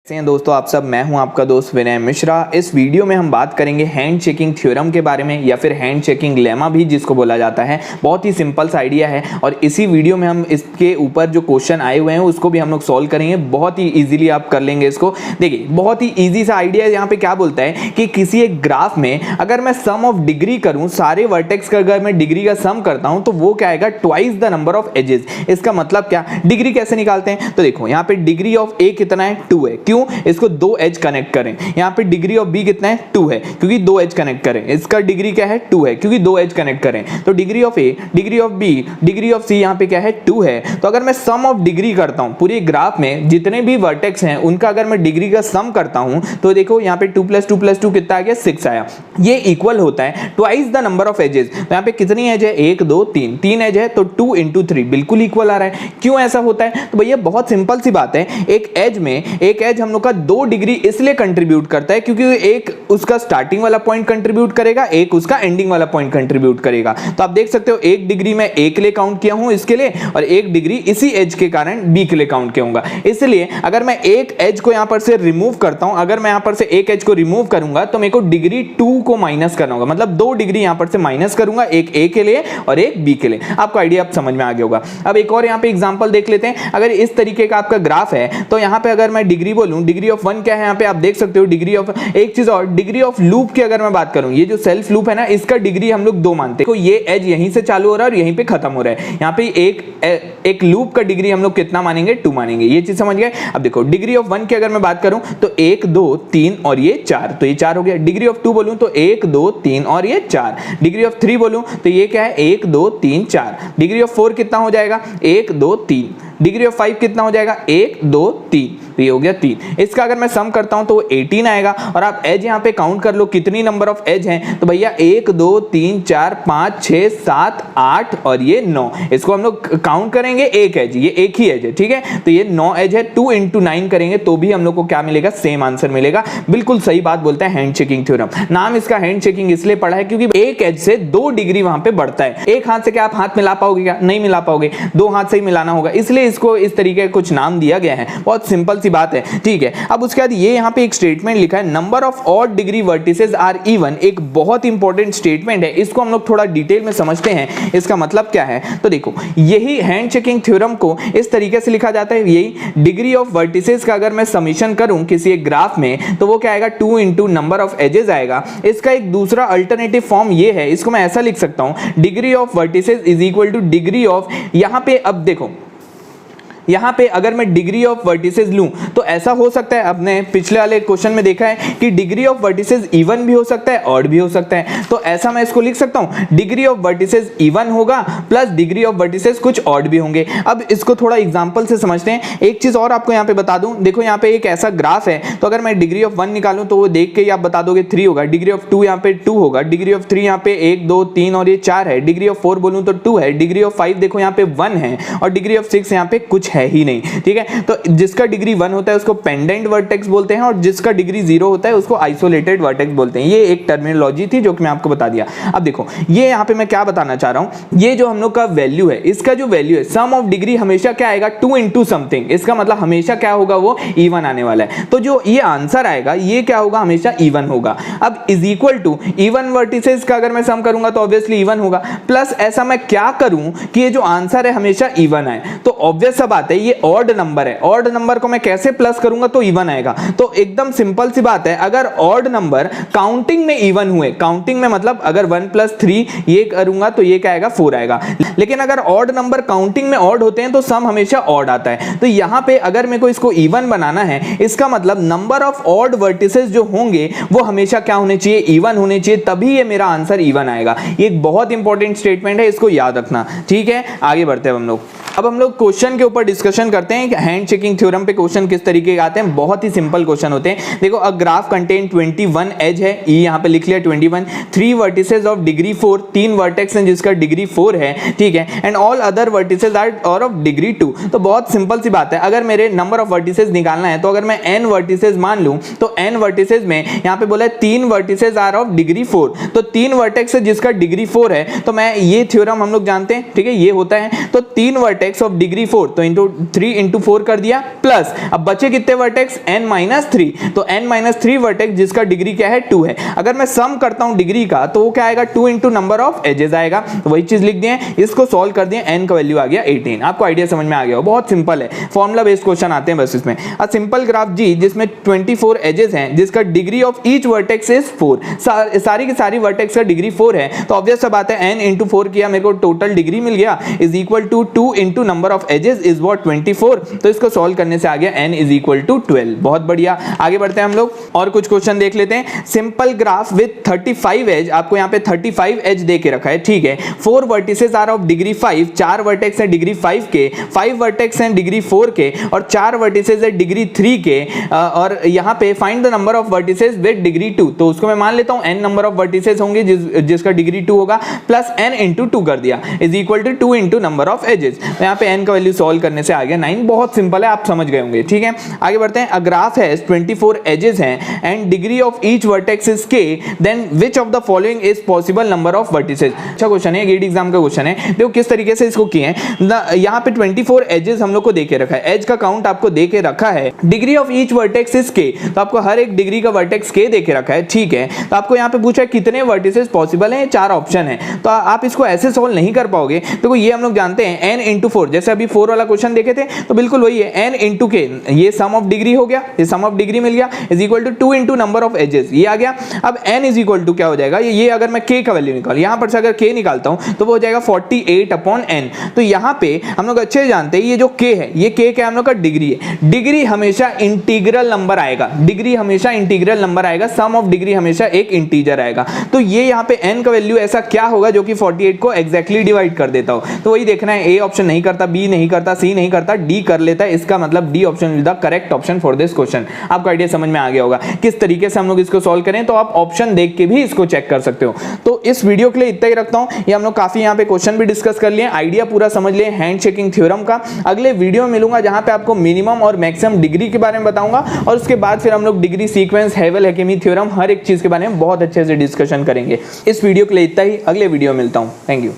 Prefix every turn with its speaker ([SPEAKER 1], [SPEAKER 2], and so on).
[SPEAKER 1] कैसे हैं दोस्तों आप सब। मैं हूं आपका दोस्त विनय मिश्रा। इस वीडियो में हम बात करेंगे हैंड चेकिंग थ्योरम के बारे में या फिर हैंड चेकिंग लेमा भी जिसको बोला जाता है। बहुत ही सिंपल सा आइडिया है और इसी वीडियो में हम इसके ऊपर जो क्वेश्चन आए हुए हैं उसको भी हम लोग सॉल्व करेंगे। बहुत ही ईजिली आप कर लेंगे इसको। देखिए बहुत ही ईजी सा आइडिया है। यहाँ पे क्या बोलता है कि किसी एक ग्राफ में अगर मैं सम ऑफ डिग्री करूँ, सारे वर्टेक्स का अगर मैं डिग्री का सम करता हूँ तो वो क्या आएगा, twice the number of edges. इसका मतलब क्या, डिग्री कैसे निकालते हैं तो देखो यहाँ पे डिग्री ऑफ ए कितना है, 2 है। क्यों, इसको दो एज कनेक्ट करें। यहाँ पे डिग्री ऑफ बी कितना है, 2 है क्योंकि दो एज कनेक्ट करें। इसका डिग्री क्या है, 2 है क्योंकि दो एज कनेक्ट करें। तो degree of A, degree of B, degree of C यहाँ पे क्या है, 2 है। तो अगर मैं सम ऑफ डिग्री करता हूँ पूरे ग्राफ में जितने भी वर्टेक्स हैं उनका अगर मैं डिग्री का सम करता हूँ तो देखो यहाँ पे 2 + 2 + 2 कितना आ गया, 6 आया। ये इक्वल होता है twice the number of edges. तो यहाँ पे कितनी एज है, 1 2 3, 3 एज है तो 2 × 3 बिल्कुल इक्वल आ रहा है। क्यों ऐसा होता है, तो भैया बहुत सिंपल सी बात है। एक एज हम लोग का 2 डिग्री इसलिए कंट्रीब्यूट करता है क्योंकि एक उसका स्टार्टिंग वाला पॉइंट कंट्रीब्यूट करेगा, एक उसका एंडिंग वाला पॉइंट कंट्रीब्यूट करेगा। तो आप देख सकते हो 1 डिग्री मैं ए के लिए काउंट किया हूं इसके लिए, और 1 डिग्री इसी एज के कारण बी के लिए काउंट किया हूंगा। इसलिए अगर मैं एक एज को यहां पर से रिमूव करता हूं, अगर मैं यहां पर से एक एज को रिमूव करूंगा तो मेरे को डिग्री 2 को माइनस करना होगा। मतलब 2 डिग्री यहां पर से माइनस करूंगा, एक ए के लिए और एक बी के लिए। आपको आइडिया अब समझ में आ गया होगा। अब एक और यहां पे एग्जांपल देख लेते हैं। अगर इस तरीके का आपका ग्राफ है तो यहां पे अगर मैं डिग्री बोलूं, डिग्री ऑफ 1 क्या है, यहां पे आप देख सकते हो डिग्री ऑफ, एक चीज और, डिग्री ऑफ लूप की अगर मैं बात करूं, ये जो सेल्फ लूप है ना, इसका डिग्री हम लोग 2 मानते हैं। तो ये एज यहीं से चालू हो रहा है और यहीं पे खत्म हो रहा है। यहां पे एक लूप का डिग्री हम लोग कितना मानेंगे, 2 मानेंगे। ये चीज समझ गए। अब देखो डिग्री ऑफ 1 की अगर मैं बात करूं तो 1 2 3 और ये 4, तो ये 4 हो गया। डिग्री ऑफ 2 बोलूं तो 1 2 3 और ये 4। डिग्री ऑफ 3 बोलूं तो ये क्या है, 1 2 3 4। डिग्री ऑफ 4 कितना हो जाएगा, 1 2 3। डिग्री ऑफ 5 कितना हो जाएगा, 1 2 3। तो ये हो गया 3। इसका अगर मैं सम करता हूं तो 18 आएगा। और आप एज यहां पे काउंट कर लो कितनी नंबर ऑफ एज हैं, तो भैया 1 2 3 4 5 6 7 8 और ये 9। इसको हम लोग काउंट करेंगे एक एज, ये एक ही एज है, ठीक है। तो ये 9 एज है। 2 × 9 करेंगे तो भी हम लोग को क्या मिलेगा, सेम आंसर मिलेगा। बिल्कुल सही बात बोलता है हैंड चेकिंग थ्योरम। नाम इसका हैंड चेकिंग इसलिए पड़ा है क्योंकि एक एज से 2 डिग्री वहां पे बढ़ता है। एक हाथ से क्या आप हाथ मिला पाओगे, क्या नहीं मिला पाओगे, 2 हाथ से ही मिलाना होगा, इसलिए इसको इस तरीके का कुछ नाम दिया गया है। बहुत सिंपल सी बात है, ठीक है। अब उसके बाद ये यहां पे एक स्टेटमेंट लिखा है, number of odd degree vertices are even. एक बहुत इंपॉर्टेंट स्टेटमेंट है, इसको हम लोग थोड़ा डिटेल में समझते हैं इसका मतलब क्या है। तो देखो यही हैंड चेकिंग थ्योरम को इस तरीके से लिखा जाता है। यही डिग्री ऑफ वर्टिसेस का अगर मैं समीशन करूं किसी एक ग्राफ में तो वो क्या आएगा, 2 × नंबर ऑफ एजेस आएगा। इसका एक दूसरा अल्टरनेटिव फॉर्म ये है, इसको मैं ऐसा लिख सकता हूं, degree of vertices is equal two degree of, यहां पे अब देखो यहां पे अगर मैं डिग्री ऑफ वर्टिसेस लूं तो ऐसा हो सकता है, अपने पिछले वाले क्वेश्चन में देखा है कि डिग्री ऑफ वर्टिसेस इवन भी हो सकता है, ऑड भी हो सकता है। तो ऐसा मैं इसको लिख सकता हूं, डिग्री ऑफ वर्टिसेस इवन होगा प्लस डिग्री ऑफ वर्टिसेस कुछ ऑड भी होंगे। अब इसको थोड़ा एग्जांपल से समझते हैं। एक चीज और आपको यहां पे बता दूं, देखो यहां पे एक ऐसा ग्राफ है, तो अगर मैं डिग्री ऑफ 1 निकालूं तो वो देख के ही आप बता दोगे 3 होगा। डिग्री ऑफ 2 यहां पे 2 होगा। डिग्री ऑफ 3 यहां पे 1 2 3 और ये 4 है। डिग्री ऑफ 4 बोलूं तो 2 है। डिग्री ऑफ 5 देखो यहां पे 1 है और डिग्री ऑफ 6 यहां पे कुछ है ही नहीं, ठीक है। तो जिसका डिग्री 1 होता है उसको पेंडेंट वर्टेक्स बोलते हैं और जिसका डिग्री 0 होता है उसको आइसोलेटेड वर्टेक्स बोलते हैं। ये एक टर्मिनोलॉजी थी जो कि मैं आपको बता दिया। अब देखो ये यहां पे मैं क्या बताना चाह रहा हूं, ये जो हम लोग का वैल्यू है, इसका जो वैल्यू है सम ऑफ डिग्री हमेशा क्या आएगा, 2 × समथिंग। इसका मतलब हमेशा क्या होगा, वो इवन आने वाला है। तो जो ये आंसर आएगा ये क्या होगा, हमेशा इवन होगा। अब is equal to even vertices का अगर मैं सम करूंगा तो ऑब्वियसली इवन होगा। प्लस ऐसा मैं क्या करूं कि ये जो आंसर है हमेशा इवन आए, तो ऑब्वियस सा बात है ये ऑड नंबर है। ऑड नंबर को मैं कैसे प्लस करूंगा तो इवन आएगा। तो एकदम सिंपल सी बात है, अगर ऑड नंबर काउंटिंग में इवन हुए, काउंटिंग में मतलब अगर 1 + 3 ये करूंगा तो ये क्या आएगा, 4 आएगा। लेकिन अगर ऑड नंबर काउंटिंग में ऑड होते हैं तो सम हमेशा ऑड आता है। तो यहां पे अगर मेरे को इसको इवन बनाना है, इसका मतलब नंबर ऑफ ऑड वर्टिसेस जो होंगे वो हमेशा क्या होने चाहिए, इवन होने चाहिए, तभी ये मेरा आंसर इवन आएगा। ये एक बहुत इंपॉर्टेंट स्टेटमेंट है, इसको याद रखना, ठीक है। आगे बढ़ते हैं हम लोग। अब हम लोग क्वेश्चन के ऊपर डिस्कशन करते हैं कि हैंड चेकिंग थ्योरम पे क्वेश्चन किस तरीके के आते हैं। बहुत ही सिंपल क्वेश्चन होते हैं। देखो अ ग्राफ कंटेन 21 एज है, ये यहां पे लिख लिया 21, 3 वर्टिसेस ऑफ डिग्री 4, 3 वर्टेक्स हैं जिसका डिग्री 4 है, ठीक है। And all other vertices are और ऑफ डिग्री 2। तो बहुत सिंपल सी बात है, अगर मेरे नंबर ऑफ वर्टिसेस निकालना है तो अगर मैं n वर्टिसेस मान लूं तो n वर्टिसेस में यहां पे बोला है 3 वर्टिसेस आर ऑफ डिग्री 4, तो 3 वर्टेक्स है जिसका डिग्री 4 है। तो मैं ये थ्योरम हम लोग जानते हैं, ठीक है, ये होता है। तो 3 वर्टेक्स वर्टेक्स ऑफ डिग्री 4, तो इंटू 3 इंटू 4 कर दिया, प्लस अब बचे कितने वर्टेक्स, n-3, तो n-3 वर्टेक्स जिसका डिग्री क्या है 2 है। अगर मैं सम करता हूं डिग्री का तो वो क्या आएगा 2 इंटू नंबर ऑफ एजेस आएगा, तो वही चीज लिख दिए, इसको सॉल्व कर दिए, n का वैल्यू आ गया 18। आपको आइडिया समझ में आ गया हो, बहुत सिंपल है, फॉर्मूला बेस्ड क्वेश्चन आते हैं बस इसमें। अ सिंपल ग्राफ जी जिसमें 24 एजेस हैं जिसका degree of each vertex is 4, सारी की सारी वर्टेक्स का डिग्री 4 है, तो ऑब्वियस सा बात है n इंटू 4 किया, मेरे को टोटल डिग्री मिल गया is equal to 2 into number of edges is what 24, तो इसको सॉल्व करने से आ गया n इज इक्वल टू 12। बहुत बढ़िया, आगे बढ़ते हैं हम लोग और कुछ क्वेश्चन देख लेते हैं। सिंपल ग्राफ विद 35 एज, आपको यहाँ पे 35 एज दे के रखा है, ठीक है। 4 vertices are of degree 5, 4 vertex है डिग्री 5 के, 5 वर्टेक्स हैं डिग्री 4 के और 4 वर्टिसेस है डिग्री 3 के, और यहाँ पे find the number of vertices with degree 2, तो उसको मैं मान लेता हूँ n नंबर ऑफ वर्टिसेस होंगे जिसका डिग्री 2 होगा, प्लस n इंटू 2 कर दिया is equal to 2 into number of edges, तो यहाँ पे n का वैल्यू सॉल्व करने से आ गया 9। बहुत सिंपल है, आप समझ गए होंगे, ठीक है। आगे बढ़ते हैं। अ ग्राफ है 24 एजेस हैं and degree of each vertex is k, then which of the following is possible number of vertices. अच्छा क्वेश्चन है, गेट एग्जाम का क्वेश्चन है, देखो किस तरीके से इसको किए हैं। यहाँ पे 24 एजेस हम लोग को देके रखा है, एज का काउंट आपको देके रखा है, degree of each vertex is k, तो आपको हर एक डिग्री का वर्टेक्स k देके रखा है, ठीक है। तो आपको यहाँ पे पूछा है कितने वर्टिसेस पॉसिबल हैं, 4 ऑप्शन है, तो आप इसको ऐसे सॉल्व नहीं कर पाओगे। देखो ये हम लोग जानते हैं n इंटू 4, जैसे अभी 4 वाला क्वेश्चन देखे थे तो बिल्कुल वही है, n इंटू k, ये सम ऑफ डिग्री हो गया, ये सम ऑफ डिग्री मिल गया is equal to 2 into number of edges, ये आ गया। अब n इज इक्वल टू क्या हो जाएगा, ये अगर मैं k का वैल्यू निकाल, यहाँ पर से अगर k निकालता हूँ तो वो हो जाएगा 48 अपॉन n। तो यहाँ पे हम लोग अच्छे जानते हैं ये जो k है, ये k क्या हम लोग का डिग्री है, डिग्री हमेशा इंटीग्रल नंबर आएगा, डिग्री हमेशा इंटीग्रल नंबर आएगा, सम ऑफ डिग्री हमेशा एक इंटीजर आएगा, तो ये यहाँ पे n का वैल्यू ऐसा क्या होगा जो कि 48 को एग्जैक्टली डिवाइड कर देता हो, तो वही देखना है। ए ऑप्शन नहीं करता, बी नहीं करता, सी नहीं करता, डी कर लेता है, इसका मतलब D option is the correct option for this question. आपको आइडिया समझ में आ गया होगा किस तरीके से हम लोग इसको सॉल्व करें, तो आप ऑप्शन देख के भी इसको चेक कर सकते हो। तो इस वीडियो के लिए इतना ही रखता हूं, ये हम लोग काफी यहाँ पे क्वेश्चन भी डिस्कस कर लिए, आइडिया पूरा समझ लिए हैंड शेकिंग थ्योरम का। अगले वीडियो में मिलूंगा जहां पे आपको मिनिमम और मैक्सिमम डिग्री के बारे में बताऊंगा, और उसके बाद फिर हम लोग डिग्री सीक्वेंस, हेवल-हेकेमी थ्योरम, हर एक चीज के बारे में बहुत अच्छे से डिस्कशन करेंगे। इस वीडियो के लिए इतना ही, अगले वीडियो में मिलता हूं। Thank you.